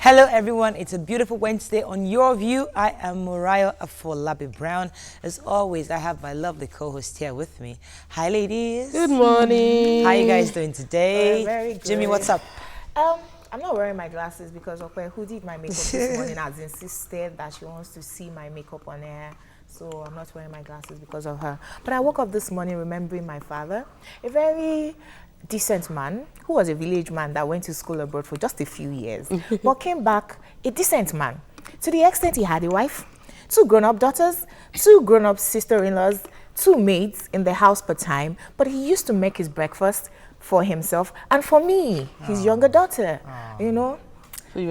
Hello everyone, it's a beautiful Wednesday on Your View. I am Moriah Afolabi Brown. As always, I have my lovely co-host here with me. Hi ladies. Good morning. How you guys doing today? Very good. Jimmy, what's up? I'm not wearing my glasses because Okwe, who did my makeup this morning, has insisted that she wants to see my makeup on air. So I'm not wearing my glasses because of her. But I woke up this morning remembering my father, a very decent man who was a village man that went to school abroad for just a few years, but came back a decent man to the extent he had a wife, 2 grown-up daughters, 2 grown-up sister-in-laws, 2 maids in the house per time, but he used to make his breakfast for himself and for me, his younger daughter, you know. So you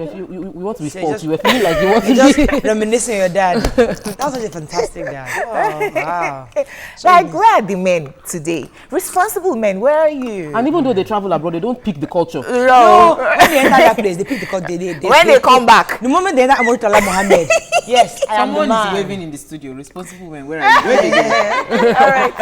want to be spoiled. You were feeling like you want to Just be reminiscing your dad. That was such a fantastic dad. Oh, wow. Like, where are the men today? Responsible men, where are you? And even though they travel abroad, they don't pick the culture. No, when they enter that place, they pick the cut. They come back. The moment they enter Amoritola Mohammed, yes, I am the Someone man. is waving in the studio. Responsible men, where are you? Where are you? All right.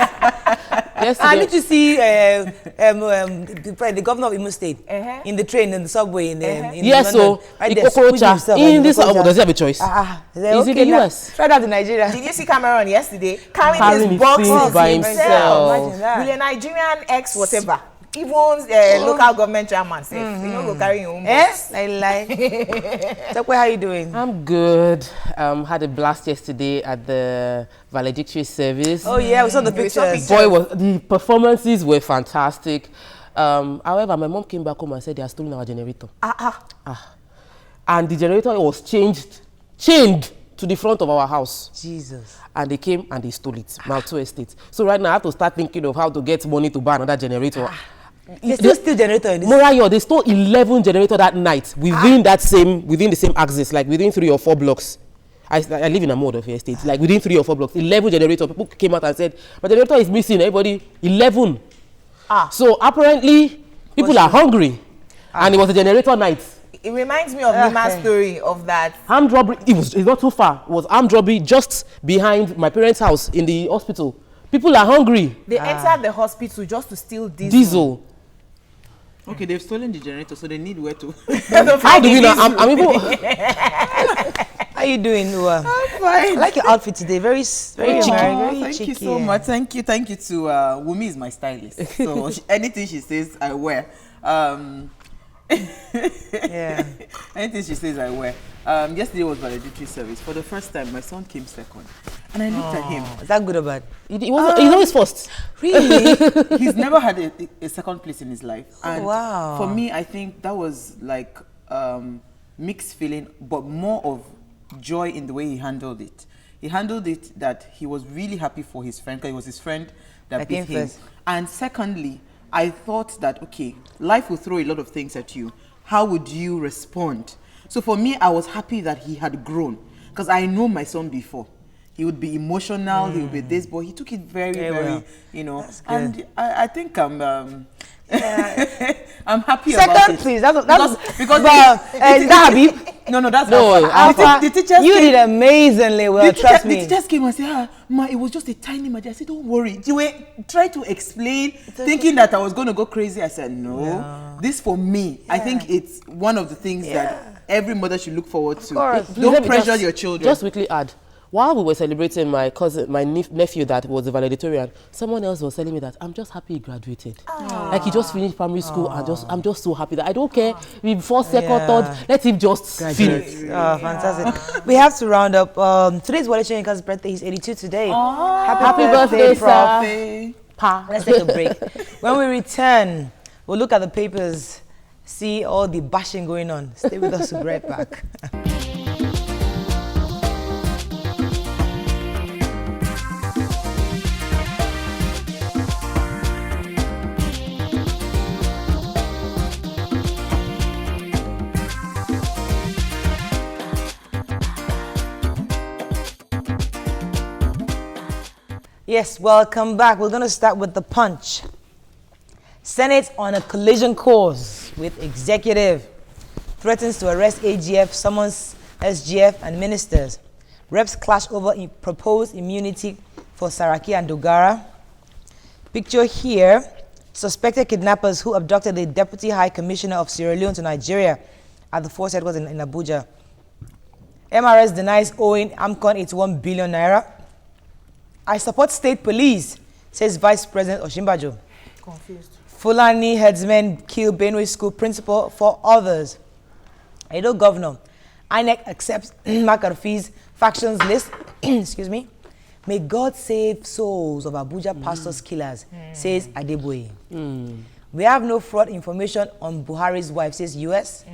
I need to see the governor of Imo State in the train, in the subway, in Yes, London. so Right the there, squeezing Okorocha himself in and this, Okorocha. does he have a choice? Is it the US? Try that to Nigeria. Did you see Cameron yesterday carrying Carrying his his boxes things by himself. Imagine that. With a Nigerian ex whatever. Even local government chairman says, you know, go carry your own box. Yes, I lie. So, how you doing? I'm good. Had a blast yesterday at the valedictory service. Oh yeah, we saw the We saw pictures. pictures. The performances were fantastic. However, my mom came back home and said they are stealing our generator. And the generator was chained to the front of our house. Jesus. And they came and they stole it, Malto Estate. So right now I have to start thinking of how to get money to buy another generator. They still steal generator in this. Morayo, they stole 11 generators that night within within the same axis, like within 3 or 4 blocks. I live in a mode of estate, like within 3 or 4 blocks, 11 generators. People came out and said, my generator is missing, everybody, 11. So apparently, people are hungry. And it was a generator night. It reminds me of Lima's story of that. Armed robbery, it's not too far. It was armed robbery just behind my parents' house in the hospital. People are hungry. They entered the hospital just to steal Diesel. Okay, they've stolen the generator, so they need where to. How do we know? I'm even. How you doing, Noah? I'm fine. I like your outfit today. Very cheeky. Very Thank cheeky. you so much. Thank you to Wumi is my stylist. So anything she says, I wear. Yeah. Anything she says, I wear. Yesterday was valedictory service. For the first time, my son came second, and I looked at him. Is that good or bad? He's always first. Really? He's never had a second place in his life. And wow. For me, I think that was like mixed feeling, but more of joy in the way he handled it. He handled it that he was really happy for his friend, because it was his friend that beat him. First. And secondly, I thought that, okay, life will throw a lot of things at you. How would you respond? So for me, I was happy that he had grown, because I know my son before. He would be emotional, he would be this, but he took it very, well. you know. That's good. And I think I'm I'm happy Second, about it. please. That's Because that Habib. No, that's No, not. Alpha, The teachers you came, did amazingly well. Trust me. The teachers came and said, Ma, it was just a tiny matter. I said, don't worry. You were trying to explain, thinking that I was going to go crazy. I said, no. This for me, I think it's one of the things that every mother should look forward to. course. Don't pressure your children. Just quickly add. While we were celebrating my nephew that was a valedictorian, someone else was telling me that I'm just happy he graduated. Like he just finished primary school, and I'm just so happy that I don't care if first, second, third, let him just finish. Oh, fantastic. We have to round up. Today's Wale Soyinka's birthday. He's 82 today. Happy birthday, Prof. sir. Pa. Let's take a break. When we return, we'll look at the papers, see all the bashing going on. Stay with us. We'll be right back. Yes, welcome back. We're going to start with the punch. Senate on a collision course with executive. Threatens to arrest AGF, summons SGF and ministers. Reps clash over proposed immunity for Saraki and Dogara. Picture here, suspected kidnappers who abducted the Deputy High Commissioner of Sierra Leone to Nigeria at the force headquarters in Abuja. MRS denies owing AMCON 81 billion naira. I support state police, says Vice President Oshimbajo. Confused. Fulani headsmen kill Benue school principal for others. Edo governor, INEC accepts McAfee's factions list. Excuse me. May God save souls of Abuja pastors killers, says Adeboye. We have no fraud information on Buhari's wife, says US.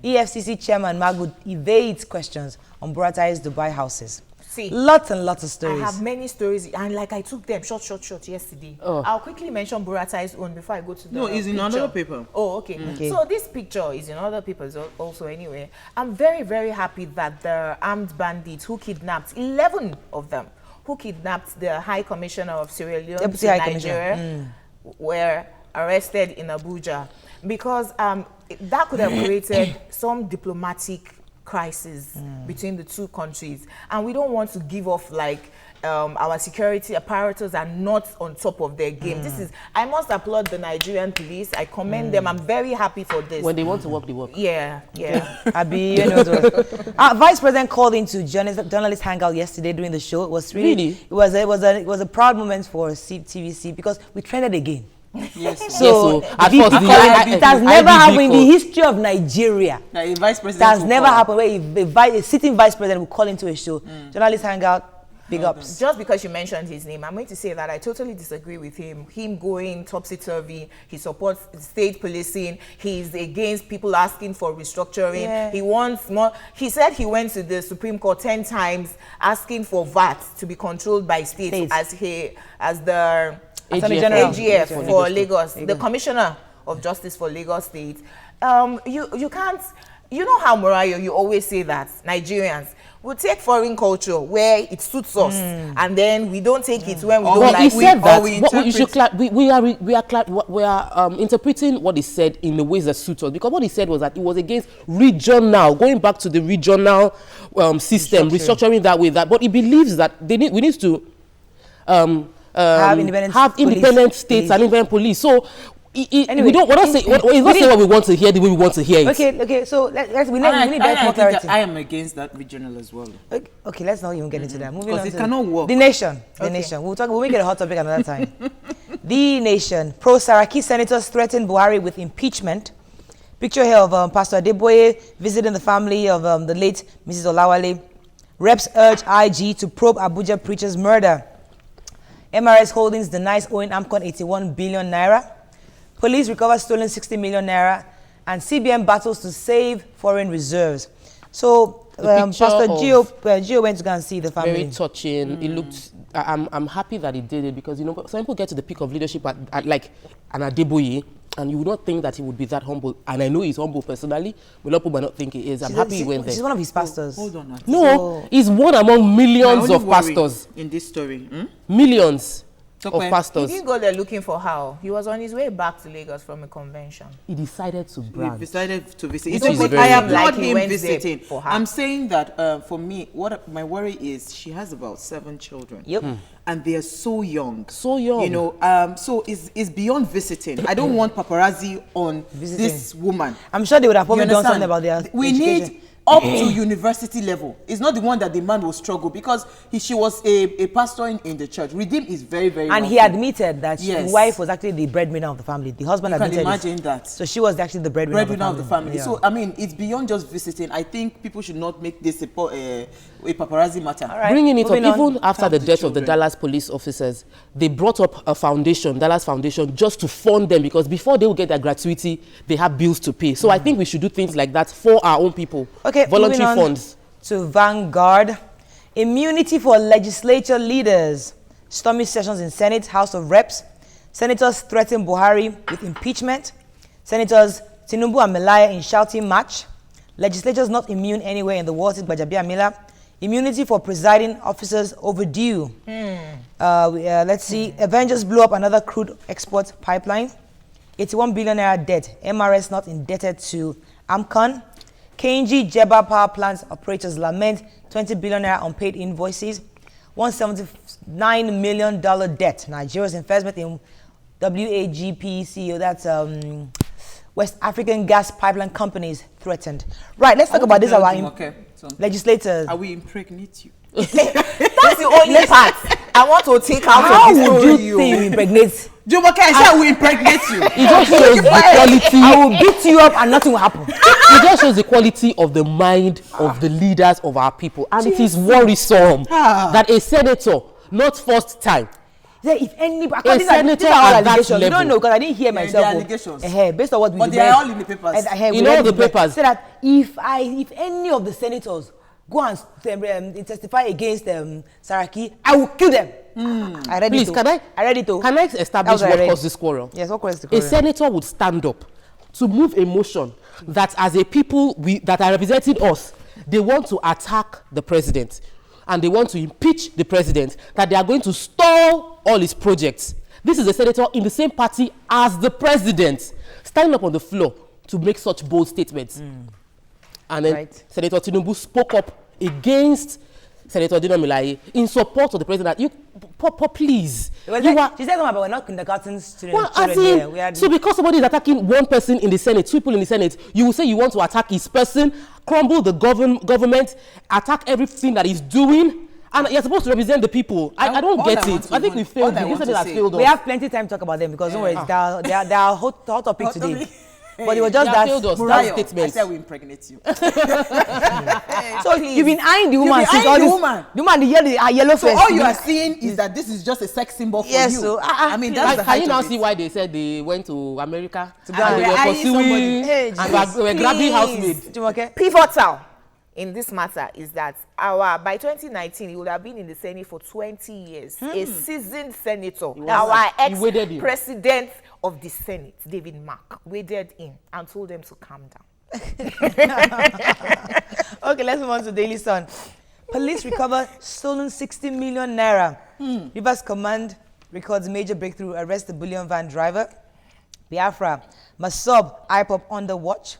EFCC chairman Magu evades questions on Buratai's Dubai houses. See, lots and lots of stories. I have many stories, and like I took them short yesterday. I'll quickly mention Buratai's own before I go to the No, it's in picture. another paper. Oh, okay. So this picture is in other papers also anyway. I'm very, very happy that the armed bandits who kidnapped 11 of them, who kidnapped the High Commissioner of Sierra Leone Deputy to High Nigeria, were arrested in Abuja, because that could have created some diplomatic crisis between the two countries, and we don't want to give off like our security apparatus are not on top of their game. This is, I must applaud the Nigerian police. I commend them. I'm very happy for this. When they want to work, they work. Yeah. Abi, you know, Vice President called into journalist hangout yesterday during the show. It was really? It was a proud moment for TVC because we trended again. Yes. So, at first, it has never happened in the history of Nigeria. Now, a vice president It has never happened where a sitting vice president will call into a show. Journalist hangout, big ups. Just because you mentioned his name, I'm going to say that I totally disagree with him. Him going topsy-turvy, he supports state policing, he's against people asking for restructuring. Yeah. He wants more. He said he went to the Supreme Court 10 times asking for VAT to be controlled by states as the AGF for Lagos, the Commissioner of Justice for Lagos State. You can't, you know how, Morayo, you always say that Nigerians will take foreign culture where it suits us, and then we don't take it when we don't like it. He said that we are interpreting what he said in the ways that suit us, because what he said was that it was against regional, going back to the regional system, restructuring that way. But he believes that we need to have independent states and independent police. So anyway, we're not saying what we want to hear the way we want to hear it. Okay. So we need more clarity. I am against that regional as well. Okay, let's not even get into that. Moving on, it cannot work. The Nation. Nation. We'll make it a hot topic another time. The Nation. Pro-Saraki senators threaten Buhari with impeachment. Picture here of Pastor Adeboye visiting the family of the late Mrs. Olawale. Reps urge IG to probe Abuja preacher's murder. MRS Holdings denies owing AMCON 81 billion naira. Police recover stolen 60 million naira. And CBN battles to save foreign reserves. So Pastor Gio went to go and see the family. Very touching. It looked. I'm happy that he did it, because some people get to the peak of leadership at like an Adeboye, and you would not think that he would be that humble. And I know he's humble personally, but a lot of people might not think he is. I'm happy he went there. She's one of his pastors. Hold on. No, he's one among millions of pastors. In this story, millions of pastors. He didn't go there looking for how. He was on his way back to Lagos from a convention. He decided to brand. He decided to visit. I applaud him visiting. For her. I'm saying that for me, what my worry is, she has about 7 children. Yep. And they are so young. So young. You know, so it's beyond visiting. I don't want paparazzi on this woman. I'm sure they would have probably done something about their We need up to university level. It's not the one that the man will struggle, because she was a pastor in the church. Redeem is very, very and wealthy. He admitted that his wife was actually the breadwinner of the family. The husband admitted You can imagine that. So she was actually the breadwinner of the family. Yeah. So, I mean, it's beyond just visiting. I think people should not make this a paparazzi matter. Right. Bringing it up, even after the death of the Dallas police officers, they brought up a foundation, Dallas Foundation, just to fund them, because before they will get their gratuity, they have bills to pay. So I think we should do things like that for our own people. Okay, voluntary funds. To Vanguard. Immunity for legislature leaders. Stormy sessions in Senate, House of Reps. Senators threaten Buhari with impeachment. Senators Tinubu and Melaya in shouting match. Legislatures not immune anywhere in the world, said Gbajabiamila. Immunity for presiding officers overdue. Let's see. Avengers blew up another crude export pipeline. 81 billion naira debt. MRS not indebted to AMCON. KNG Jeba power plants operators lament 20 billion naira unpaid invoices. $179 million debt. Nigeria's investment in WAGP CEO, that's West African gas pipeline companies threatened. Right, let's talk about this. Our legislators. I will impregnate you. That's the only part I want to take out How of this would story. you think you impregnate? Jumoke, I said I will impregnate you. It just shows the quality. I will beat you up and nothing will happen. It just shows the quality of the mind of the leaders of our people, and it is worrisome that a senator, not first time, Yeah, if anybody, A according to senator these are all at that allegations. You don't level. know because I didn't hear Yeah, myself. they're oh. allegations. Based on what we But read. they are all in the papers. We In all read the the papers. Say that if any of the senators go and testify against Saraki, I will kill them. I read Please, it. can I read it. Can I establish That was what I read. caused this quarrel? Yes, what caused the A quarrel? senator would stand up to move a motion that as a people that are representing us, they want to attack the president and they want to impeach the president, that they are going to stall all his projects. This is a senator in the same party as the president, standing up on the floor to make such bold statements. And then Right. Senator Tinubu spoke up against Senator Dino Melaye in support of the president. That please, It was you like, are, she said something about we're not kindergarten students. well, as children in, here. We had so because somebody is attacking one person in the Senate, two people in the Senate, you will say you want to attack his person, crumble the government, attack everything that he's doing, and you're supposed to represent the people. I don't All get I want it. to- I think we all failed. I The want internet to has say- failed we us. have plenty time to talk about them because don't worry, they are hot topic Hot today. topic. But it was just They have failed that. us. Murayo, I statement. said we impregnate you. So you've been eyeing the woman been since eyeing all the this. woman. The woman, the yellow So face. all you are seeing is that this is just a sex symbol for Yes, you. so, I mean, that's Can, the can height you now of see it. why they said they went to America go and and they be were eyeing pursuing somebody? Hey, and were grabbing housemaids? Jumoke. Pivotal in this matter is that by 2019 he would have been in the Senate for 20 years, a seasoned senator. Our He waded in. ex-president of the Senate, David Mark, waded in and told them to calm down. Okay, let's move on to Daily Sun. Police recover stolen 60 million naira. Rivers Command records major breakthrough, arrest the bullion van driver. Biafra, Masob, IPOP under watch.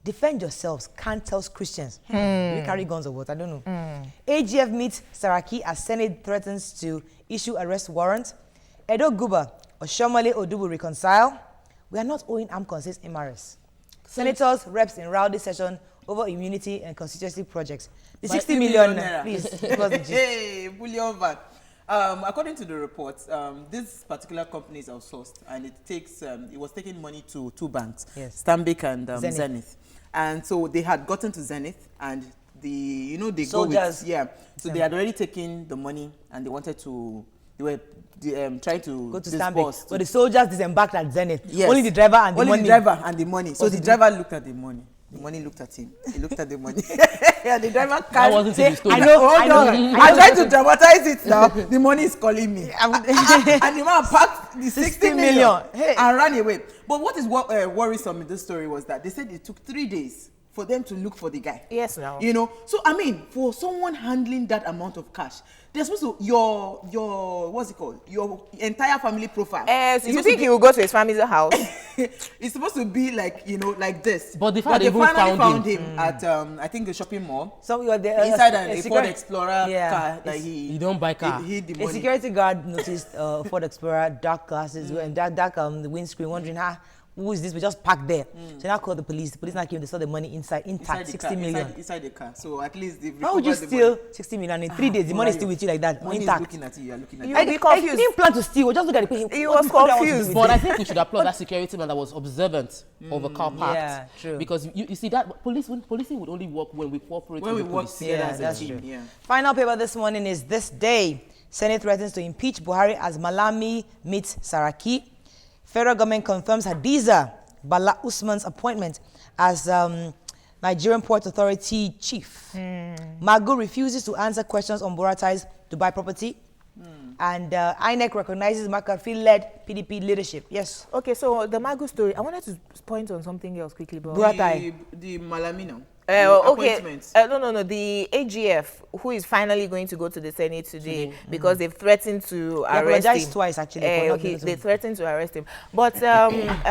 Defend yourselves, can't tell Christians. We carry guns or what? I don't know. AGF meets Saraki as Senate threatens to issue arrest warrant. Edo Guba, Oshomole Odubu reconcile. We are not owing armed consists MRS. Senators, reps in rowdy session over immunity and constituency projects. The 60 million, please, give us the gist. Hey, bullion van. According to the report, this particular company is outsourced, and it was taking money to two banks, Yes. Stanbic and Zenith. Zenith. And so they had gotten to Zenith, and they go Soldiers. with, so they had already taken the money, and they wanted to, they were trying to Go to disburse Stanbic. So the soldiers disembarked at Zenith. Yes. Only the driver and the Only money. the driver and the money. So What the did driver looked at the money. The money looked at him. He looked at the money. Yeah, the driver That can't wasn't in say, the story. I know, Hold I know. on. I'm trying to dramatize it now. The money is calling me. and the man packed the 60 million Hey. and ran away. But what is worrisome in this story was that they said it took 3 days for them to look for the guy. Yes, now. You know, so I mean, for someone handling that amount of cash, they're supposed to your what's it called? Your entire family profile. So is you supposed think to he will go to his family's house? it's supposed to be like, you know, like this. But the fact they they even finally found him at I think a shopping mall. So you are there. Inside a Ford Explorer Yeah. car that he You don't buy car. He hid the A money. security guard noticed Ford Explorer, dark glasses, and dark the windscreen, wondering, who is this? We just parked there. So now called the police. The police now came, they saw the money intact, Inside the 60 car, million. inside the car. So at least they've How would you recovered the money. steal 60 million in 3 days? The money is still with you like that, Money is intact. looking at you. You are looking at You you. will be confused. I didn't plan to steal. Just look at the He what was do I want to do confused. with But it? I think we should applaud that security man that was observant of a car parked. Yeah, true. Because you see that policing would only work when we cooperate When we with the work police. together Yeah, as a that's team. true. Yeah. Final paper this morning is This Day. Senate threatens to impeach Buhari as Malami meets Saraki. Federal government confirms Hadiza Bala Usman's appointment as Nigerian Port Authority chief. Magu refuses to answer questions on Boratai's Dubai property. And INEC recognizes McAfee-led PDP leadership. Yes. Okay, so the Magu story, I wanted to point on something else quickly, but Buratai. The Malamino. okay. No. The AGF, who is finally going to go to the Senate today because they've threatened to arrest apologized him. twice, actually, for not Okay, giving they him. threatened to arrest him. But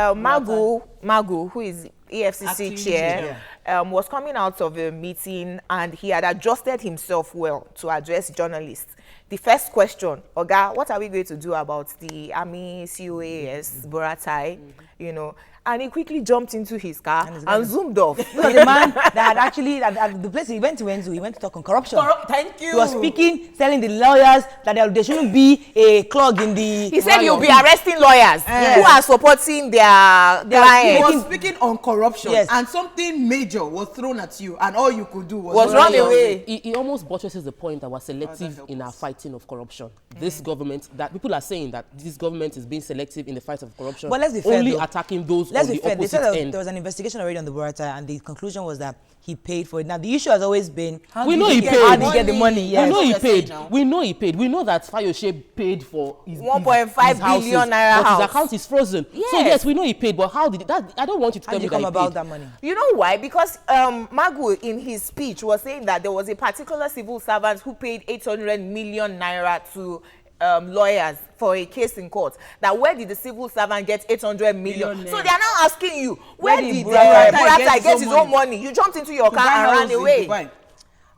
Magu, who is EFCC Acting chair, was coming out of a meeting and he had adjusted himself well to address journalists. The first question, Oga, what are we going to do about the Army COAS, Buratai, you know? and he quickly jumped into his car his and zoomed off. So the man that had actually, at the place he went to, he went to talk on corruption. Thank you. He was speaking, telling the lawyers that there shouldn't be a clog in the... He said he'll be arresting lawyers who are supporting their He clients. was speaking on corruption, Yes. and something major was thrown at you, and all you could do Was run away. He almost buttresses the point that we're selective in our fighting of corruption. This government, that people are saying that this government is being selective in the fight of corruption. But let's be fair, only though. attacking those Let's on be the fair, they opposite said that end. there was an investigation already on the Burata, and the conclusion was that he paid for it. Now, the issue has always been... We know he paid. How did he get the money? We Yes. know he That's what you're paid. saying now. We know he paid. We know that Fayose paid for his 1.5 his houses, billion naira but house. his account is frozen. So Yes. yes, we know he paid. But how did that? I don't want you to How tell did me you that come he about paid. that money? You know why? Because Magu in his speech was saying that there was a particular civil servant who paid 800 million naira to lawyers for a case in court. That where did the civil servant get 800 million? So they are now asking you, where did did Burata Burata get his own money? You jumped into your car and ran away.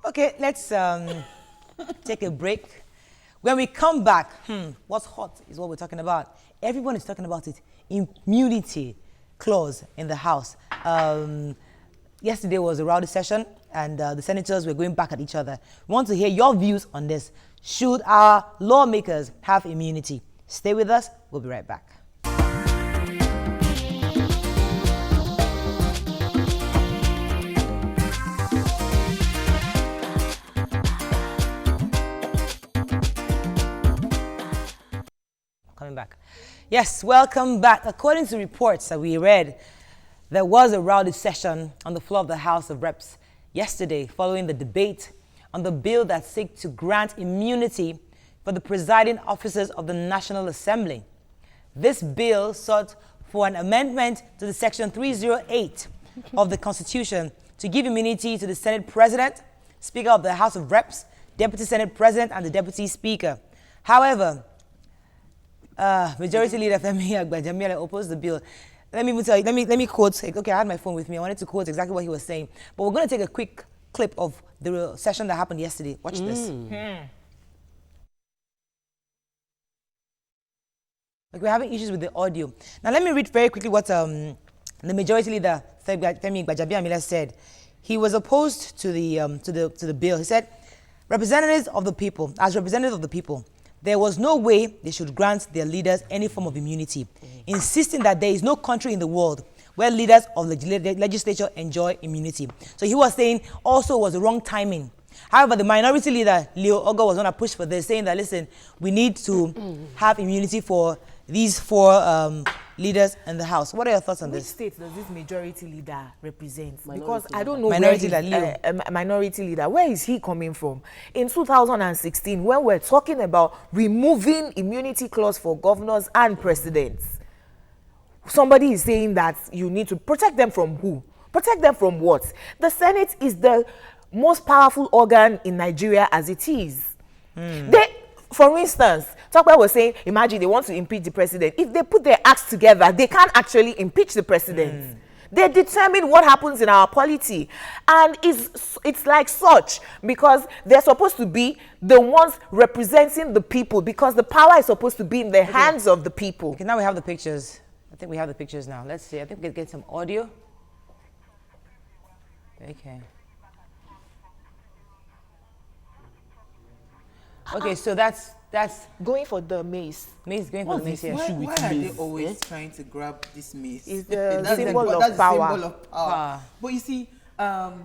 Okay, let's take a break. When we come back, what's hot is what we're talking about. Everyone is talking about it. Immunity clause in the House. Yesterday was a rowdy session, and the senators were going back at each other. We want to hear your views on this. Should our lawmakers have immunity? Stay with us. We'll be right back. Coming back. Yes, welcome back. According to reports that we read, there was a rowdy session on the floor of the House of Reps yesterday following the debate on the bill that seeks to grant immunity for the presiding officers of the National Assembly. This bill sought for an amendment to the Section 308 of the Constitution to give immunity to the Senate President, Speaker of the House of Reps, Deputy Senate President, and the Deputy Speaker. However, Majority Leader Femi Agbajabiamila opposed the bill. Let me even tell you, let me quote. Okay, I had my phone with me. I wanted to quote exactly what he was saying. But we're going to take a quick clip of the session that happened yesterday. Watch this. Like, we're having issues with the audio. Now, let me read very quickly what the Majority Leader Femi Agbajabiamila said. He was opposed to the bill. He said, representatives of the people, as representatives of the people, there was no way they should grant their leaders any form of immunity, insisting that there is no country in the world where leaders of the legislature enjoy immunity. So he was saying also was the wrong timing. However, the minority leader, Leo Ogo, was on a push for this, saying that, listen, we need to have immunity for these four leaders in the House. What are your thoughts on Which this? state does this majority leader represent? Minority Because I leader. don't know Minority where leader, minority leader, where is he coming from? In 2016, when we're talking about removing immunity clause for governors and presidents, somebody is saying that you need to protect them from who? Protect them from what? The Senate is the most powerful organ in Nigeria as it is. For instance, Tokwe was saying, imagine they want to impeach the president. If they put their acts together, they can't actually impeach the president. They determine what happens in our polity. And it's like such, because they're supposed to be the ones representing the people, because the power is supposed to be in the hands of the people. Okay, now we have the pictures. I think we have the pictures now. Let's see. I think we can get some audio. Okay. Okay, so that's Going for the mace Mace going for the Mace here. issue Why with are they mace, always trying to grab this mace? It's the That's symbol of that's the power. symbol of power. But you see, And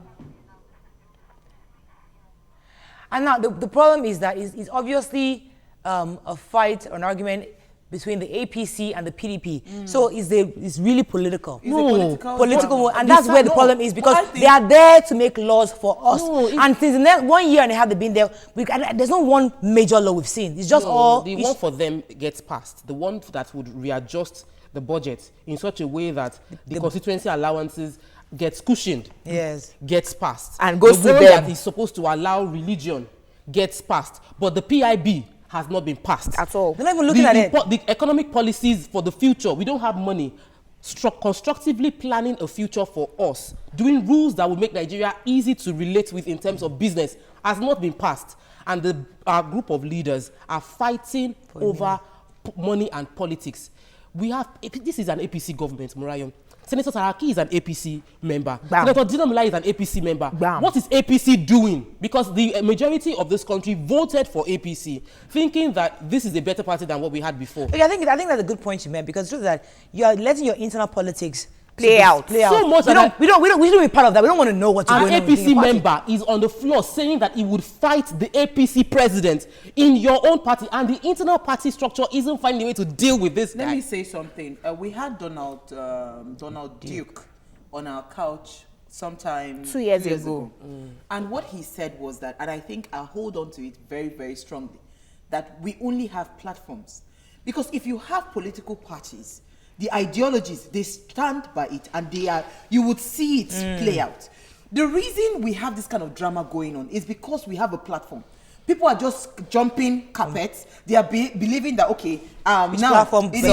now the problem is that it's obviously a fight or an argument between the APC and the PDP. So it's really political. it's a political Political, and This that's where the no, problem is, because but I think- they are there to make laws for us. No, And since the next 1 year and a half they've been there, there's not one major law we've seen. It's just all. The one for them gets passed. The one that would readjust the budget in such a way that the constituency allowances gets cushioned, Yes. gets passed. And goes the to one them. that is supposed to allow religion gets passed. But the PIB has not been passed. At all. They're not even looking at it. The economic policies for the future, we don't have money. Constructively planning a future for us, doing rules that will make Nigeria easy to relate with in terms of business, has not been passed. And our group of leaders are fighting over money and politics. This is an APC government, Morayon. Senator Saraki is an APC member. Bam. Senator Dino Melaye is an APC member. Bam. What is APC doing? Because the majority of this country voted for APC, thinking that this is a better party than what we had before. Okay, I think that's a good point you made, because it's true that you are letting your internal politics Play out. So much we shouldn't be part of that. We don't want to know what's An going on. APC member is on the floor saying that he would fight the APC president in your own party, and the internal party structure isn't finding a way to deal with this Let guy. me say something. We had Donald Duke on our couch sometime 2 years ago. And what he said was that, and I think I hold on to it very, very strongly, that we only have platforms. Because if you have political parties, the ideologies, they stand by it, and you would see it play out. The reason we have this kind of drama going on is because we have a platform. People are just jumping carpets. They are believing that, okay, now platform? it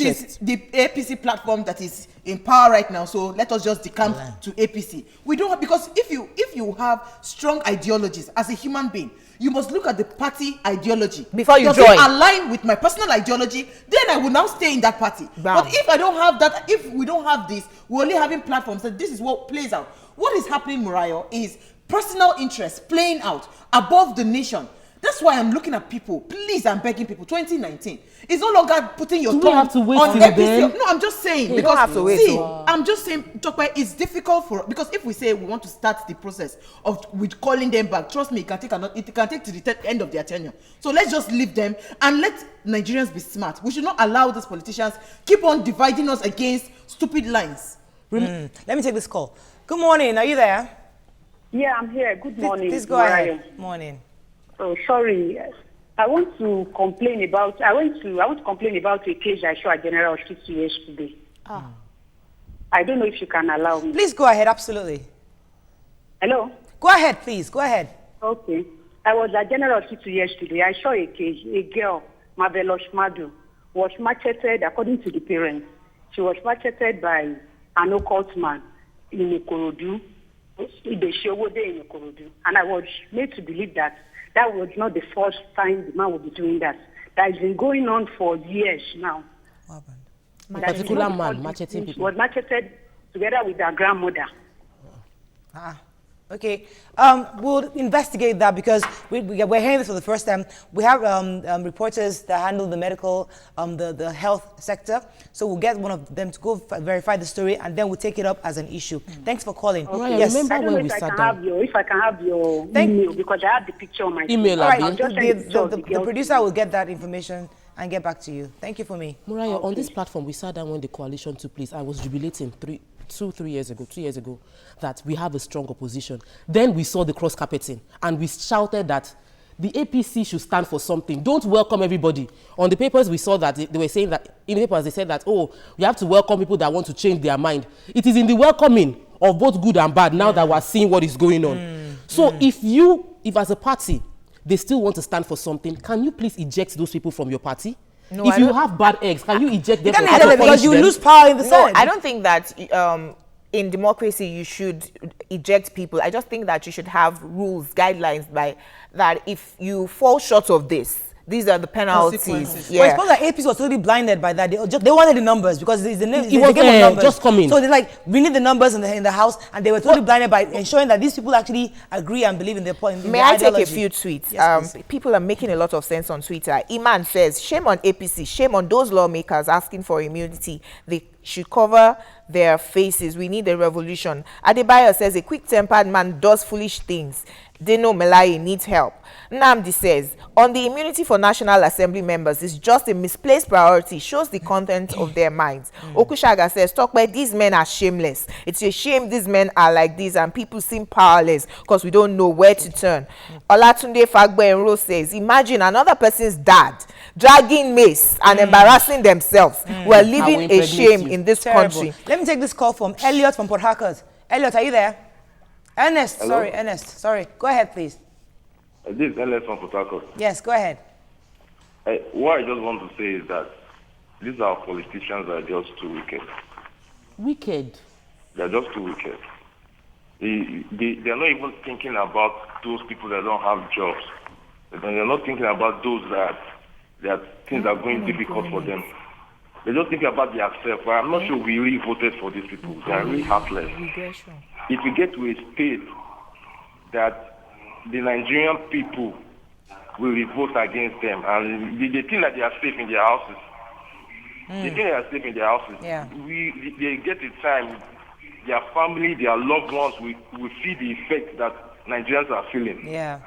is the APC platform that is in power right now, so let us just decamp to APC. We don't have, because if you have strong ideologies as a human being, you must look at the party ideology before you does join. it align with my personal ideology? Then I will now stay in that party. Bam. But if I don't have that, if we don't have this, we're only having platforms, that this is what plays out. What is happening, Murayo, is personal interest playing out above the nation. That's why I'm looking at people. Please, I'm begging people. 2019. It's no longer putting your Do we thumb have to wait on till APC. then? No, I'm just saying. You because, don't have to wait, See, so. I'm just saying, Tokwe, it's difficult for, because if we say we want to start the process of with calling them back, trust me, it can take to the end of their tenure. So let's just leave them and let Nigerians be smart. We should not allow these politicians keep on dividing us against stupid lines. Let me take this call. Good morning. Are you there? Yeah, I'm here. Good morning. Please go Mariam. ahead. Morning. Oh, sorry. I want to complain about. I want to complain about a case I saw at General Hospital yesterday. I don't know if you can allow me. Please go ahead. Absolutely. Hello. Go ahead, please. Go ahead. Okay. I was at General Hospital yesterday. I saw a case. A girl, Marvelous Madu, was macheted. According to the parents, she was macheted by an occult man in Ikorodu. In Ikorodu, and I was made to believe that was not the first time the man would be doing that. That has been going on for years now. What happened? A particular man macheting people. Was macheted together with their grandmother. Okay. We'll investigate that, because we're hearing this for the first time. We have reporters that handle the medical, the health sector. So we'll get one of them to go verify the story, and then we'll take it up as an issue. Thanks for calling. Okay. Yes. Remember I don't when know we if I sat can down? have if I can have your email, because I have the picture on my Email, All right. Abi. I'll just send the picture of The girl to producer you. will get that information and get back to you. Thank you for me. Murayo, on this platform, we sat down when the coalition took place. I was jubilating 2 years ago, that we have a strong opposition. Then we saw the cross-carpeting, and we shouted that the APC should stand for something. Don't welcome everybody. On the papers, we saw that they were saying that, in the papers, they said that, oh, we have to welcome people that want to change their mind. It is in the welcoming of both good and bad now that we're seeing what is going on. So if as a party, they still want to stand for something, can you please eject those people from your party? No, if I you don't- have bad eggs, can you eject them? You can't from- eject them because you lose power in the No, Senate. I don't think that in democracy you should eject people. I just think that you should have rules, guidelines by that. If you fall short of this, these are the penalties. Consequences. Well, I Yeah. suppose that APC was totally blinded by that. They wanted the numbers, because it's the name. It was, game of numbers. just come in. So they we need the numbers in the house, and they were totally blinded by ensuring that these people actually agree and believe in their point. May I take a few tweets? Yes, People are making a lot of sense on Twitter. Iman says, shame on APC, shame on those lawmakers asking for immunity. They should cover their faces. We need a revolution. Adebayo says, a quick-tempered man does foolish things. Dino Melaye needs help. Namdi says, on the immunity for National Assembly members, it's just a misplaced priority, shows the content of their minds. Okushaga says, talk about these men are shameless. It's a shame these men are like this and people seem powerless because we don't know where to turn. Olatunde Fagbenro says, imagine another person's dad dragging mace and embarrassing themselves. We're living a impregnate shame you. in this Terrible. country. Let me take this call from Elliot from Port Harcourt. Elliot, are you there? Ernest, Hello? sorry. Go ahead, please. This is LS from Port Harcourt. Yes, go ahead. What I just want to say is that these our politicians are just too wicked. Wicked. They're just too wicked. They're not even thinking about those people that don't have jobs. They're not thinking about those that things are going difficult for them. They're just thinking about themselves. But I'm not sure we really voted for these people. They are really heartless. Regression. If we get to a state that the Nigerian people will vote against them, and they think that they are safe in their houses. They think they are safe in their houses. Yeah. They get a time, their family, their loved ones will feel the effect that Nigerians are feeling. Yeah.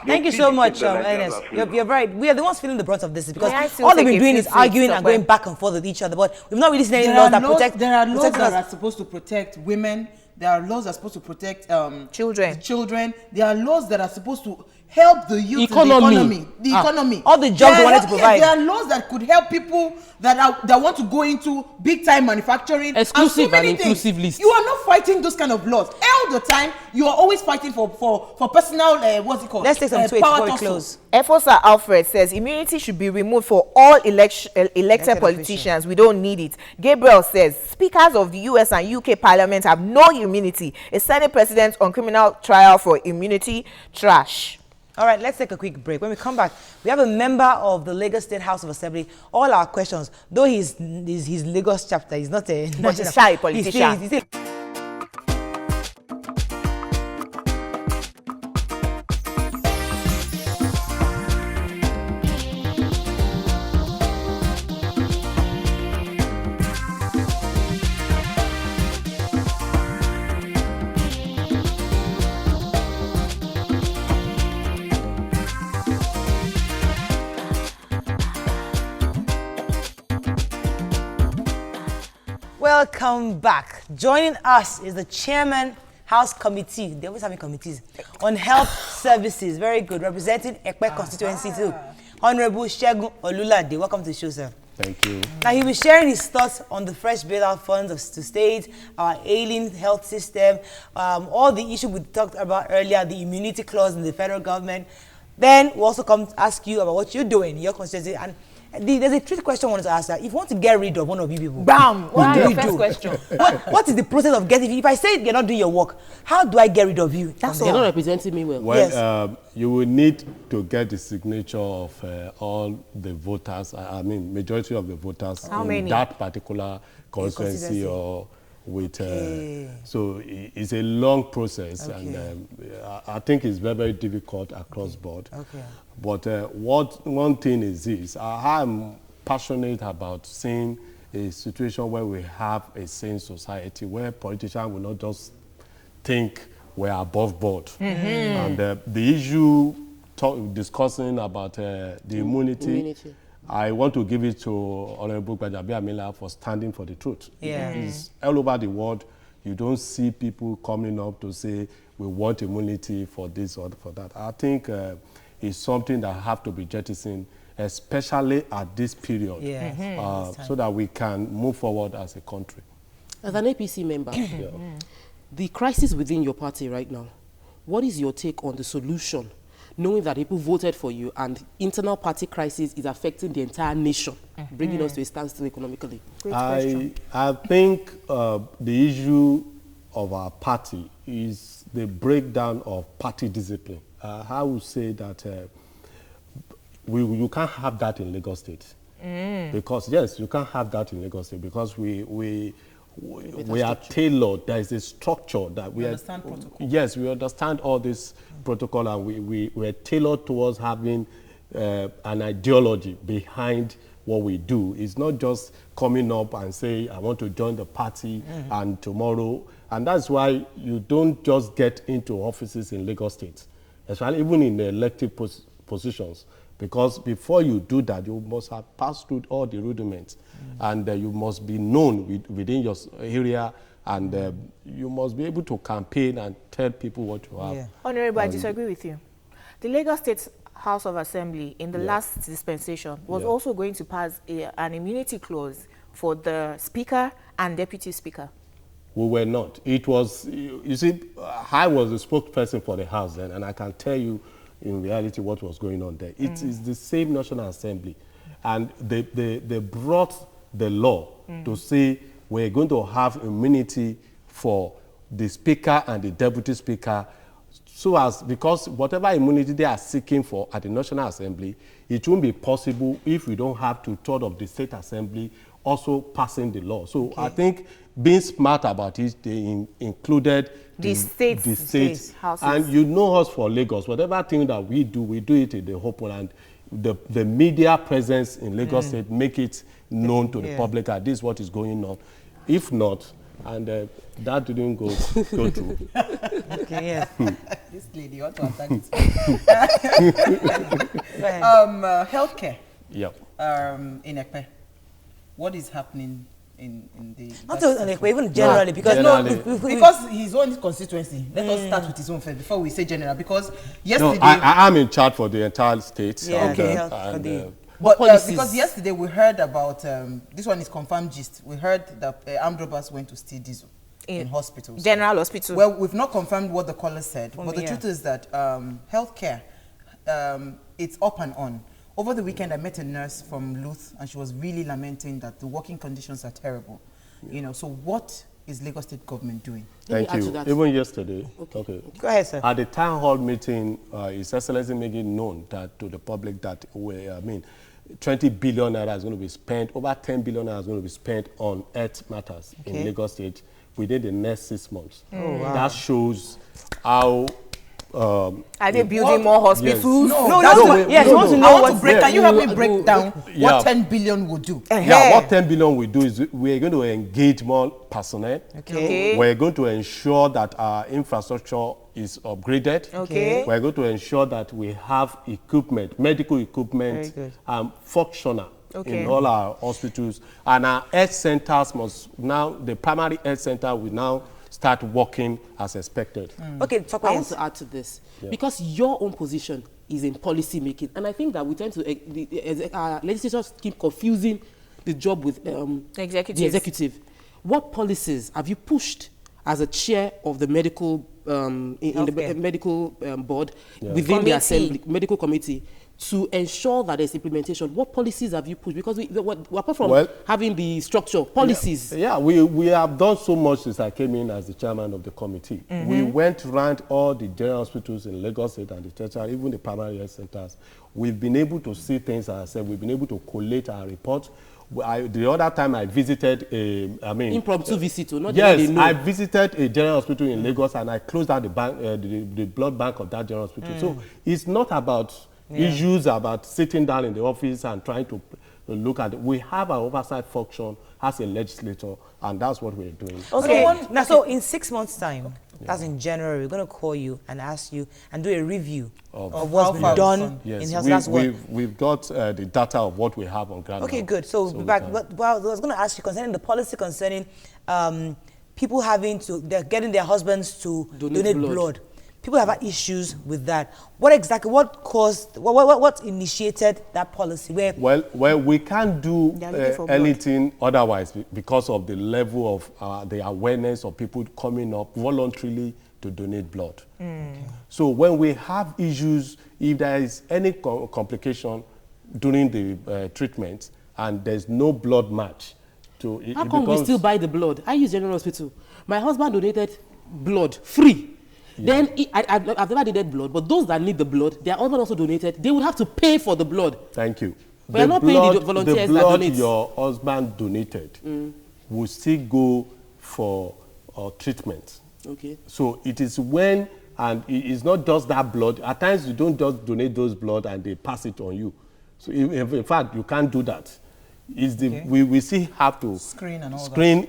They Thank you feel so the much, effect that Nigerians Ernest. are feeling. You're right. We are the ones feeling the brunt of this because May I still all they've take been a doing few is seats, arguing and Tokwe? going back and forth with each other. But we've not really seen any There laws are that laws, protect. there are laws protect that us. are supposed to protect women. There are laws that are supposed to protect Children. Children. There are laws that are supposed to help the youth Economy. in the economy. The economy. All the jobs they wanted to provide. There are laws that could help people that want to go into big time manufacturing. Exclusive and so many and inclusive things. list. You are not fighting those kind of laws. All the time, you are always fighting for personal what's it called? Let's take some tweets power before we tussle. close. Efosa Alfred says immunity should be removed for all elected politicians. We don't need it. Gabriel says speakers of the US and UK Parliament have no immunity. A Senate president on criminal trial for immunity, trash. All right, let's take a quick break. When we come back, we have a member of the Lagos State House of Assembly. All our questions, though he's his Lagos chapter, he's not a But he's shy politician. He's still Welcome back. Joining us is the chairman, House Committee. They always having committees on health services. Very good. Representing Ekpe constituency too. Honorable Segun Olulade. Welcome to the show, sir. Thank you. Now he will be sharing his thoughts on the fresh bailout funds to state, our ailing health system, all the issue we talked about earlier, the immunity clause in the federal government. Then we'll also come to ask you about what you're doing in your constituency. And there's a tricky question I wanted to ask that. If you want to get rid of one of you people, Bam! what do Your you first do? question. What is the process of getting? If I say you're not doing your work, how do I get rid of you? That's They're all. not representing me well. Well, Yes. you will need to get the signature of all the voters, I mean, majority of the voters How in many? that particular constituency constituency. or with, Okay. so it's a long process Okay. and I think it's very, very difficult across board. Okay. But one thing is this, I'm passionate about seeing a situation where we have a sane society where politicians will not just think we're above board. And the issue discussing about the immunity, I want to give it to Honorable Gbajabiamila for standing for the truth. Yeah. It's all over the world. You don't see people coming up to say we want immunity for this or for that. I think it's something that have to be jettisoned, especially at this period, Yeah. so that we can move forward as a country. As an APC member, the crisis within your party right now, what is your take on the solution, knowing that people voted for you and internal party crisis is affecting the entire nation, bringing us to a standstill economically? I think the issue of our party is the breakdown of party discipline. I would say that you can't have that in Lagos State. Because, yes, you can't have that in Lagos State because we are tailored. There is a structure that we understand protocol. Yes, we understand all this protocol and we are tailored towards having an ideology behind what we do. It's not just coming up and say, I want to join the party and tomorrow. And that's why you don't just get into offices in Lagos State, especially even in the elective positions. Because before you do that, you must have passed through all the rudiments. And you must be known within your area and you must be able to campaign and tell people what you have. Yeah. Honorable, I disagree with you. The Lagos State House of Assembly in the last dispensation was also going to pass an immunity clause for the Speaker and Deputy Speaker. We were not. It was, you see, I was the spokesperson for the House then, and I can tell you in reality what was going on there. It is the same National Assembly. And they brought the law to say we're going to have immunity for the Speaker and the Deputy Speaker, so as, because whatever immunity they are seeking for at the National Assembly, it won't be possible if we don't have 2/3 of the State Assembly also passing the law. So I think being smart about it, they included The state houses. And you know us for Lagos, whatever thing that we do it in the open, and the media presence in Lagos State make it known to the public that this is what is going on. If not, and that didn't go through. Okay, yeah. This lady, what to attack it? Go ahead. Healthcare. Yeah. In Ekpe, what is happening in the... Not only, even generally, because Generally. Because his own constituency. Let us start with his own first before we say general. Because yesterday... No, I am in charge for the entire state. Yeah, and, okay. and, But policies. because yesterday we heard about, this one is confirmed gist, we heard that armed robbers went to steal diesel in hospitals. General hospital. Well, we've not confirmed what the caller said, but the yeah. truth is that healthcare, it's up and on. Over the weekend, I met a nurse from Luth, and she was really lamenting that the working conditions are terrible. You know, so what is Lagos State government doing? Thank Let me add you. to that. Even yesterday, okay. Go ahead, sir. At the town hall meeting, His Excellency made it known that to the public that 20 billion naira is going to be spent, over 10 billion naira is going to be spent on health matters in Lagos State within the next 6 months. That shows how... Are they building more hospitals? Yes, you want to know I want to what... break, can you help me break down Yeah. what 10 billion will do? Yeah, what 10 billion we do is we're going to engage more personnel. Okay. We're going to ensure that our infrastructure is upgraded. Okay. We're going to ensure that we have equipment, medical equipment, Very functional Okay. in all our hospitals. And our health centers must now, the primary health center will now start working as expected. Okay, talk I about want to add to this because your own position is in policy making, and I think that we tend to legislators keep confusing the job with the executive. What policies have you pushed as a chair of the medical in the medical board within the assembly medical committee to ensure that there's implementation? What policies have you pushed? Because apart from having the structure, policies. Yeah, we have done so much since I came in as the chairman of the committee. We went around all the general hospitals in Lagos State and the tertiary, even the primary health centers. We've been able to see things, as I said, we've been able to collate our reports. The other time I visited impromptu visit, not yes, I visited a general hospital in Lagos and I closed out the bank, the blood bank of that general hospital. So it's not about issues about sitting down in the office and trying to look at it. We have an oversight function as a legislator, and that's what we're doing. Okay, now so in 6 months' time, that's in January, we're going to call you and ask you and do a review of what's been done in health. That's what we've got the data of what we have on ground. Okay, now. good. So we'll be back. Well, I was going to ask you concerning the policy concerning people having to, they're getting their husbands to donate blood. People have had issues with that. What initiated that policy? Well, we can't do anything otherwise because of the level of the awareness of people coming up voluntarily to donate blood. So when we have issues, if there is any complication during the treatment and there's no blood match, how come we still buy the blood? I use General Hospital. My husband donated blood free. Then I've never donated blood, but those that need the blood, their husband also donated. They would have to pay for the blood. Thank you. We are not paying the volunteers the blood that donate. Your husband donated will still go for treatment. Okay. So it is when, and it's not just that blood. At times you don't just donate those blood and they pass it on you. So in fact, you can't do that. We still have to screen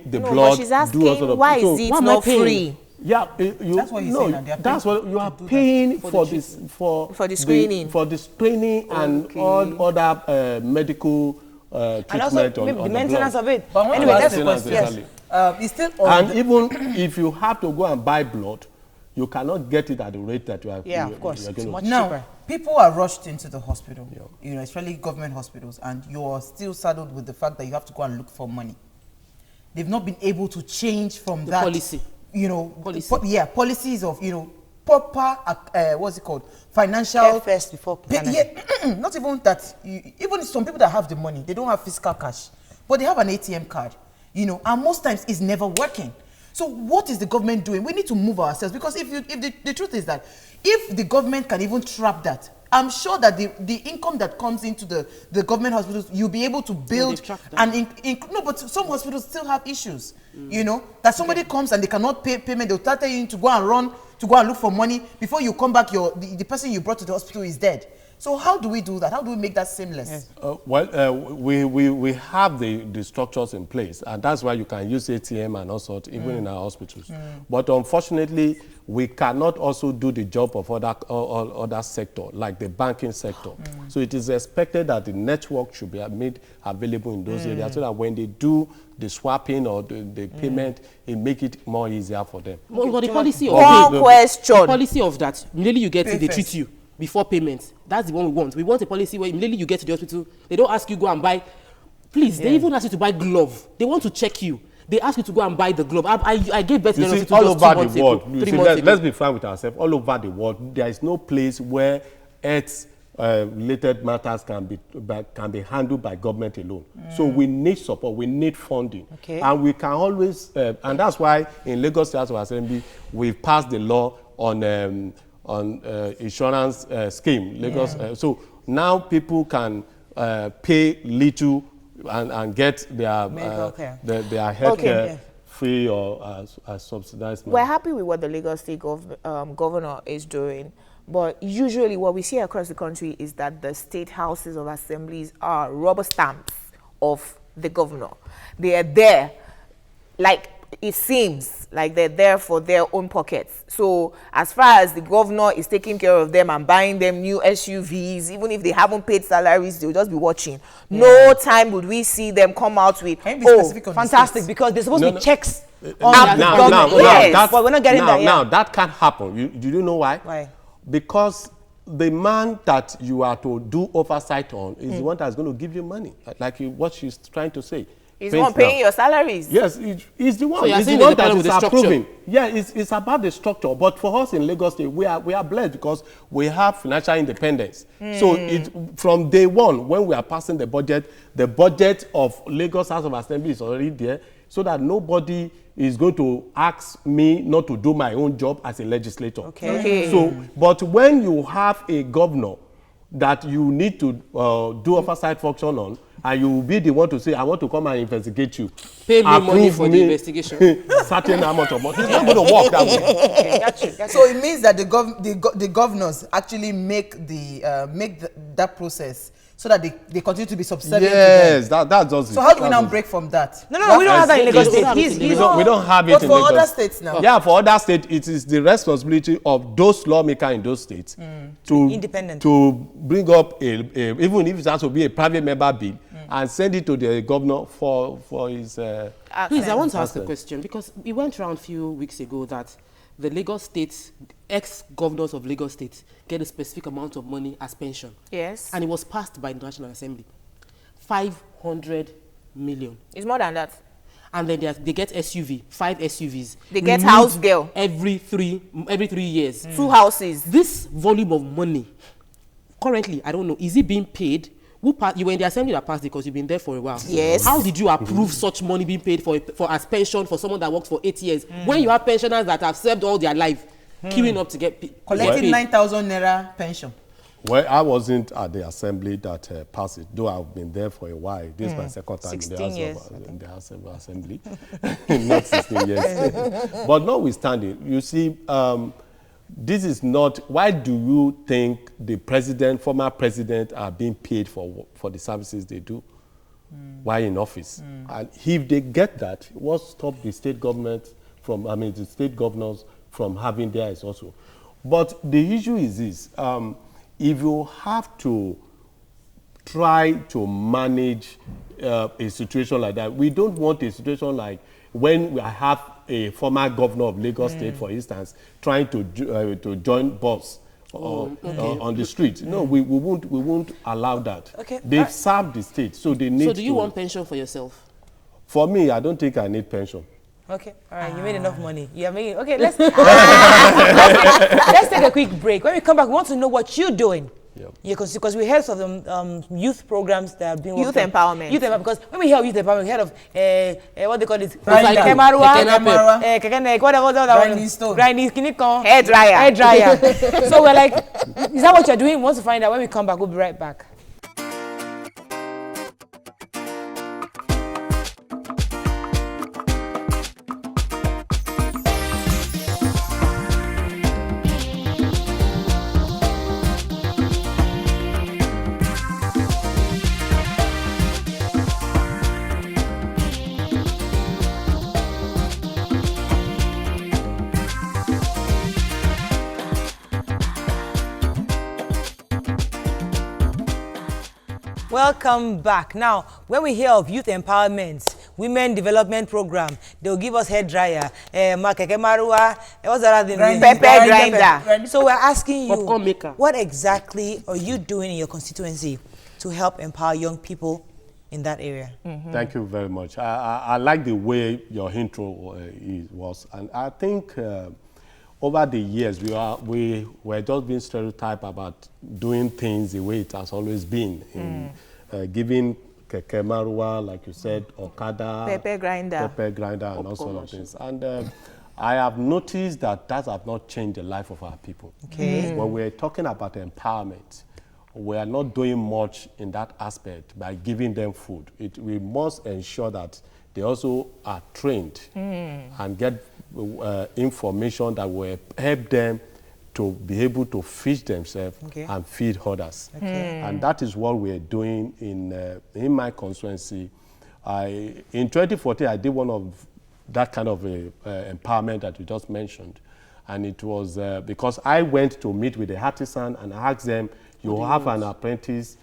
the blood. But she's asking, why is it not free? Yeah, that's what he's saying. That's what you are paying for the screening, and all other medical treatment and also on the maintenance of it. But anyway, that's the question. yes. It's still on and even if you have to go and buy blood, you cannot get it at the rate that you are. Yeah, of course. It's much now, cheaper. people are rushed into the hospital, especially government hospitals, and you are still saddled with the fact that you have to go and look for money. They've not been able to change from that policy. Policies of proper financial Care first before not even that. Even some people that have the money, they don't have physical cash, but they have an ATM card, and most times it's never working. So what is the government doing? We need to move ourselves, because if the truth is that if the government can even trap that, I'm sure that the income that comes into the government hospitals, you'll be able to build and no, but some hospitals still have issues. You know, that somebody comes and they cannot pay payment, they'll tell you to go and run, to go and look for money. Before you come back, the person you brought to the hospital is dead. So how do we do that? How do we make that seamless? Yes. We have the structures in place, and that's why you can use ATM and all sorts, even in our hospitals. But unfortunately, we cannot also do the job of other sector, like the banking sector. So it is expected that the network should be made available in those areas, so that when they do the swapping or the payment, it make it more easier for them. Well, the policy of question. The policy of that, immediately you get it, they first. treat you before payment. That's the one we want. We want a policy where immediately you get to the hospital, they don't ask you go and buy. Please, they even ask you to buy glove. They want to check you. They ask you to go and buy the glove. I gave birth to You the see, hospital all just over 2 months the world, ago, you 3 see, months ago. let's be frank with ourselves, all over the world, there is no place where health related matters can be handled by government alone. So we need support, we need funding. Okay. And we can always, and that's why in Lagos State House of Assembly, we've passed the law on insurance scheme. Lagos, so now people can pay little and get their Medical care. their health Okay. care free or as subsidized. We're happy with what the Lagos State governor is doing, but usually what we see across the country is that the state houses of assemblies are rubber stamps of the governor. They are there, like it seems like they're there for their own pockets. So as far as the governor is taking care of them and buying them new SUVs, even if they haven't paid salaries, they'll just be watching. No time would we see them come out with, Can you be specific on the Fantastic, states? because there's supposed to be checks on Now, the now, government. Yes. that's- But we're not getting now, that yet. Now, that can't happen. Do you know why? Why? Because the man that you are to do oversight on is the one that's going to give you money, like what she's trying to say. He's the one paying your salaries. Yes, he's the one. So you're He's the saying one there's a that problem is with the structure? approving. Yeah, it's about the structure. But for us in Lagos State, we are blessed because we have financial independence. So from day one, when we are passing the budget of Lagos House of Assembly is already there, so that nobody is going to ask me not to do my own job as a legislator. Okay. So, but when you have a governor that you need to do oversight function on, and you will be the one to say, I want to come and investigate you. Pay me money Approve for the investigation. certain amount of money. It's not going to work that way. Okay, got you. So it means that the governors actually make that process so that they continue to be subservient to them. Yes, that's just it. So how do we now That's break from that? No, we don't have that in Lagos They State. don't have it in He's Lagos. we don't have it But in for Lagos. other states now. Yeah, for other states, it is the responsibility of those lawmakers in those states to Independent. to bring up even if it has to be a private member bill and send it to the governor for his. Please, I want to ask a Accent. question because we went around a few weeks ago that the Lagos State, ex-governors of Lagos State get a specific amount of money as pension. Yes. And it was passed by the National Assembly. 500 million. It's more than that. And then they get SUV, 5 SUVs. They get renewed house girl. every three years. 2 houses. This volume of money, currently, I don't know, is it being paid? You were in the assembly that passed it because you've been there for a while. Yes. How did you approve such money being paid for as pension for someone that works for 8 years when you have pensioners that have served all their life, queuing up to get Collecting paid? 9,000 naira pension. Well, I wasn't at the assembly that passed it, though I've been there for a while. This is my second time 16 years, in the House of Assembly. Not 16 years. But notwithstanding, you see, this is not, why do you think the president, former president, are being paid for the services they do while in office? And if they get that, what stops the state government from, the state governors from having theirs also? But the issue is this, if you have to try to manage a situation like that, we don't want a situation like when we have a former governor of Lagos State, for instance, trying to join bus on the street. No, we won't allow that. Okay. They've served the state, so they need So do you to. want pension for yourself? For me, I don't think I need pension. Okay, all right, you made enough money. You are making, okay, let's take a quick break. When we come back, we want to know what you're doing. Yep. Yeah, because we heard of the youth programs that are being Youth worked on. empowerment. Youth empowerment. Because when we hear of youth empowerment, we heard of what they call it, Grinder. Keke Marwa, Keke Napep. Keke Nek, whatever that one. Grinding stone. Grinding kinikon. Hair dryer. Hair dryer. So we're like, Is that what you're doing? We want to find out when we come back. We'll be right back. Welcome back. Now, when we hear of youth empowerment, women development program, they'll give us hair dryer, makeke marua, what's that other thing? Pepper grinder. So we're asking you, Popcorn maker. what exactly are you doing in your constituency to help empower young people in that area? Thank you very much. I like the way your intro was, and I think over the years we were just being stereotyped about doing things the way it has always been, in giving keke marua, like you said, okada, Pepper grinder, and all sorts of things. And I have noticed that have not changed the life of our people. Okay. When we're talking about empowerment, we are not doing much in that aspect by giving them food. We must ensure that they also are trained and get information that will help them to be able to feed themselves and feed others. And that is what we're doing in my constituency. In 2014, I did one of that kind of empowerment that you just mentioned. And it was because I went to meet with the artisan and asked them, you have an apprentice,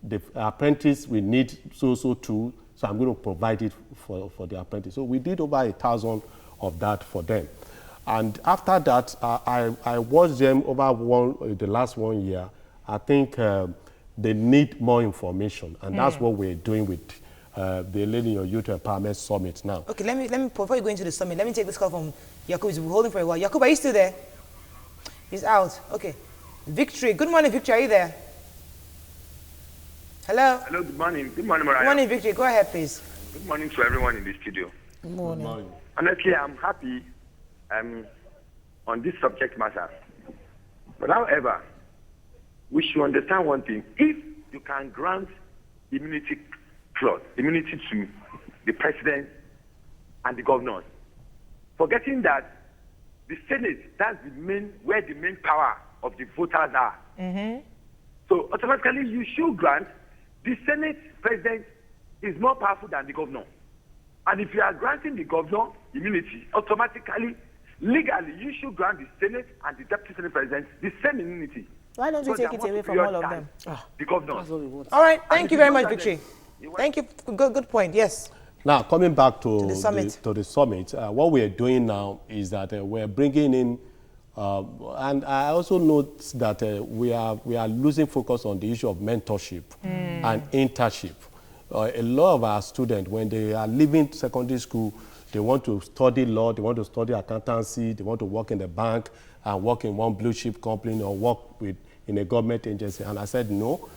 the apprentice we need so too, so I'm going to provide it for the apprentice. So we did over 1,000 of that for them. And after that, I watched them over the last 1 year. I think they need more information, and that's what we're doing with the Leading Your Youth Empowerment Summit now. Okay, let me before you go into the summit, let me take this call from Yakub. He's been holding for a while. Yakub, are you still there? He's out. Okay. Victory. Good morning, Victory. Are you there? Hello? Hello, good morning. Good morning, Mariah. Good morning, Victory. Go ahead, please. Good morning to everyone in the studio. Good morning. Good morning. Honestly, I'm happy on this subject matter. But however, we should understand one thing. If you can grant immunity to the president and the governors, forgetting that the Senate, that's where the main power of the voters are. So automatically you should grant the Senate president is more powerful than the governor. And if you are granting the governor immunity, automatically, legally, you should grant the Senate and the Deputy Senate President the same immunity. Why don't we take it away from all of them? The governor. All right. Thank you very much, Victory. Thank you. Good point. Yes. Now, coming back to the summit. What we are doing now is that we're bringing in, and I also note that we are losing focus on the issue of mentorship and internship. A lot of our students, when they are leaving secondary school, they want to study law, they want to study accountancy, they want to work in the bank and work in one blue chip company or work in a government agency. And I said, no,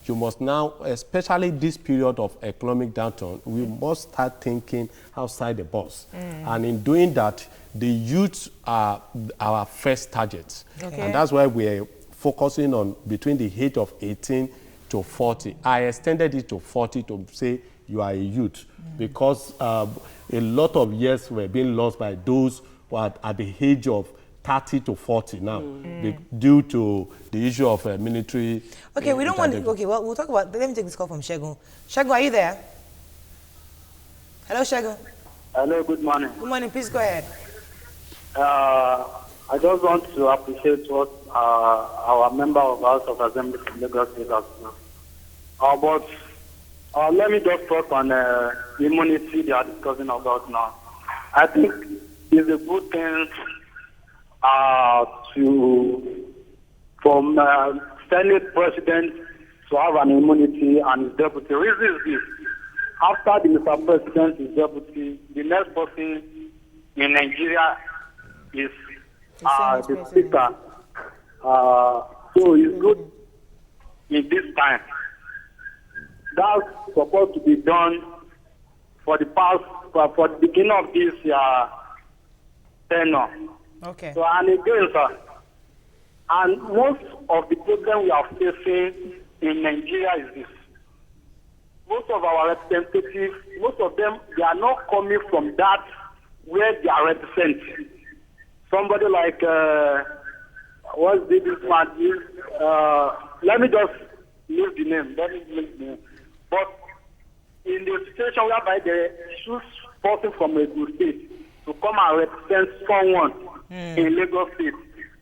you must now, especially this period of economic downturn, we must start thinking outside the box. And in doing that, the youth are our first targets. And that's why we're focusing on between the age of 18 to 40. I extended it to 40 to say you are a youth because a lot of years were being lost by those who are at the age of 30 to 40 now due to the issue of military. Okay, we don't want to. Okay, well, we'll talk about. Let me take this call from Shegun. Shegun, are you there? Hello, Shegun. Hello, good morning. Good morning. Please go ahead. I just want to appreciate what our member of House of Assembly from Lagos State has done. But let me just talk on immunity they are discussing about now. I think it's a good thing from Senate President to have an immunity and his deputy. Reason is this. After the Mr. President is deputy, the next person in Nigeria is the Speaker. So it's good in this time. That's supposed to be done for the beginning of this tenure. Okay. So, and again, sir, And most of the problem we are facing in Nigeria is this. Most of our representatives, most of them, they are not coming from that where they are representing. Somebody like, what's this man is? Let me just leave the name. But in the situation whereby they choose person from a good state to come and represent someone in Lagos State,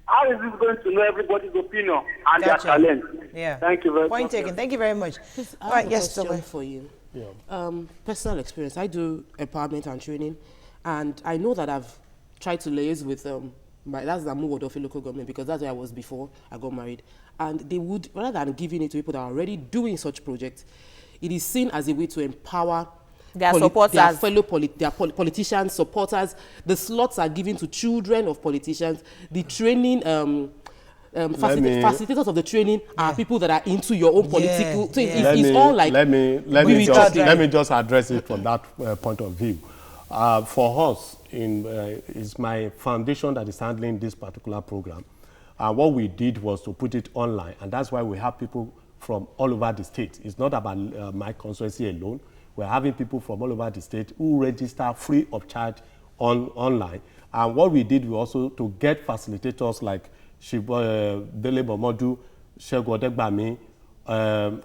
how is this going to know everybody's opinion and their talent? Yeah. Thank you very much. Point taken. Thank you very much. I All have right, a yes, question Tobe. for you. Personal experience. I do empowerment and training, and I know that I've tried to liaise with that's the Amuwodofi local government, because that's where I was before I got married. And they would, rather than giving it to people that are already doing such projects, it is seen as a way to empower Their supporters. their fellow politicians, supporters. The slots are given to children of politicians. The training facilitators of the training are people that are into your own political. So it's all like. Let me just address it from that point of view. For us, it's my foundation that is handling this particular program. What we did was to put it online, and that's why we have people from all over the state. It's not about my constituency alone. We're having people from all over the state who register free of charge online. And what we did was also to get facilitators like Dele Momodu, Segun Odegbami,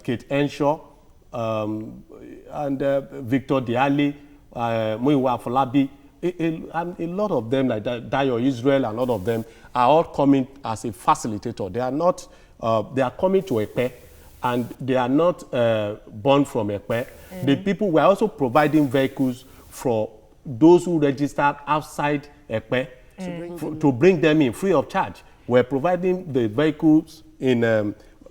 Kate Henshaw, and Victor Diali, Muyiwa Afolabi, and a lot of them, like Dayo Israel, and a lot of them are all coming as a facilitator. They are not, they are coming to Epe, and they are not born from Epe. The people, we are also providing vehicles for those who registered outside Epe to bring them in free of charge. We're providing the vehicles in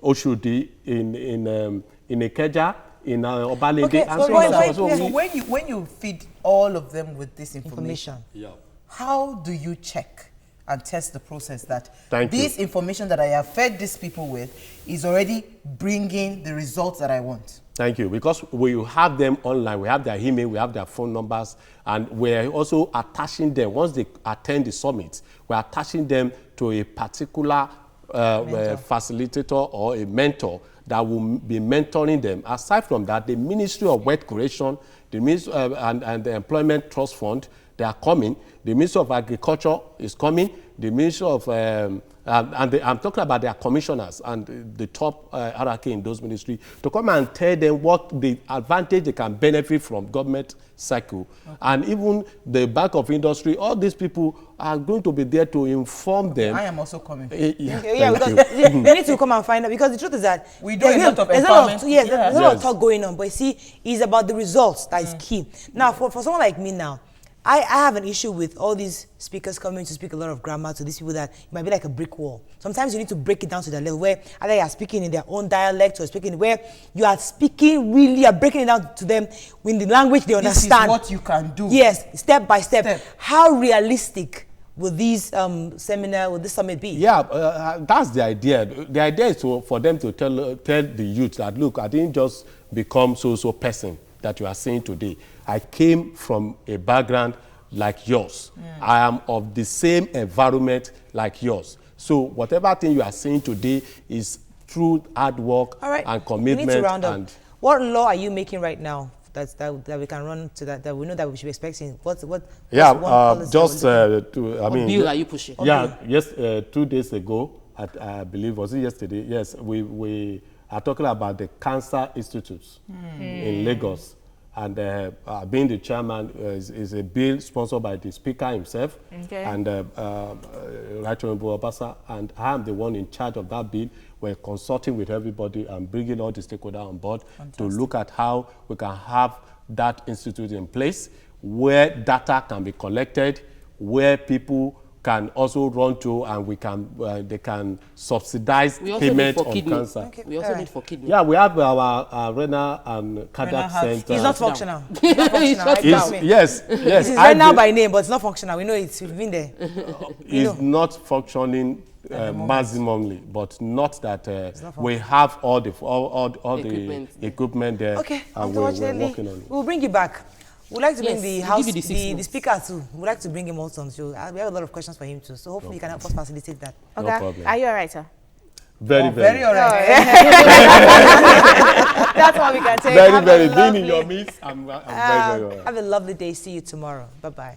Oshodi, in Ikeja, in Obalende, Okay, and so so on. wait, So wait, we- When you feed all of them with this information, Yeah. how do you check and test the process that Thank you. this information that I have fed these people with is already bringing the results that I want? Thank you. Because we have them online, we have their email, we have their phone numbers, and we're also attaching them. Once they attend the summit, we're attaching them to a particular facilitator or a mentor that will be mentoring them. Aside from that, the Ministry of Wealth Creation, the Ministry and the Employment Trust Fund, they are coming. The Ministry of Agriculture is coming. The Ministry of, I'm talking about their commissioners and the top hierarchy in those ministries to come and tell them what the advantage they can benefit from government cycle. Okay. And even the Bank of Industry, all these people are going to be there to inform them. I am also coming. Yeah, because we need to come and find out, because the truth is that we do a lot of empowerment. There's a lot of talk going on, but you see, it's about the results that is key. Now, for someone like me now, I have an issue with all these speakers coming to speak a lot of grammar to these people that it might be like a brick wall. Sometimes you need to break it down to the level where either you are speaking in their own dialect or speaking where you are speaking really, you are breaking it down to them in the language they understand. This is what you can do. Yes, step by step. How realistic will these will this summit be? Yeah, that's the idea. The idea is for them to tell the youth that, look, I didn't just become so person that you are seeing today. I came from a background like yours. I am of the same environment like yours. So whatever thing you are seeing today is through hard work and commitment. We need to round up. What law are you making right now that we can run to that we know that we should be expecting? What's just bill are you pushing? Yeah, yes. 2 days ago, I believe, was it yesterday? Yes, we are talking about the Cancer Institutes in Lagos. And being the chairman is a bill sponsored by the speaker himself and Right Honorable Obasa, and I am the one in charge of that bill. We're consulting with everybody and bringing all the stakeholders on board to look at how we can have that institute in place where data can be collected, where people can also run to, and we can they can subsidize payment on cancer. Okay. We also need for kidney. Yeah, we have our renal and cardiac center. It's not functional. It's not functional. Yes. It is renal by name, but it's not functional. We know it's been there. It's not functioning maximally, but not that we have all the equipment there. Okay, and we're unfortunately, working on it. we'll bring you back. We'd like to bring Yes, the we'll house, give you the 6 the months. speaker too. We'd like to bring him also on the show. We have a lot of questions for him too. So hopefully you can help us facilitate that. Okay. No problem. Are you alright, sir? Very, Very all right. That's what we can take. Very, Have a very. Being in lovely- your midst, I'm very, very all right. Have a lovely day. See you tomorrow. Bye-bye.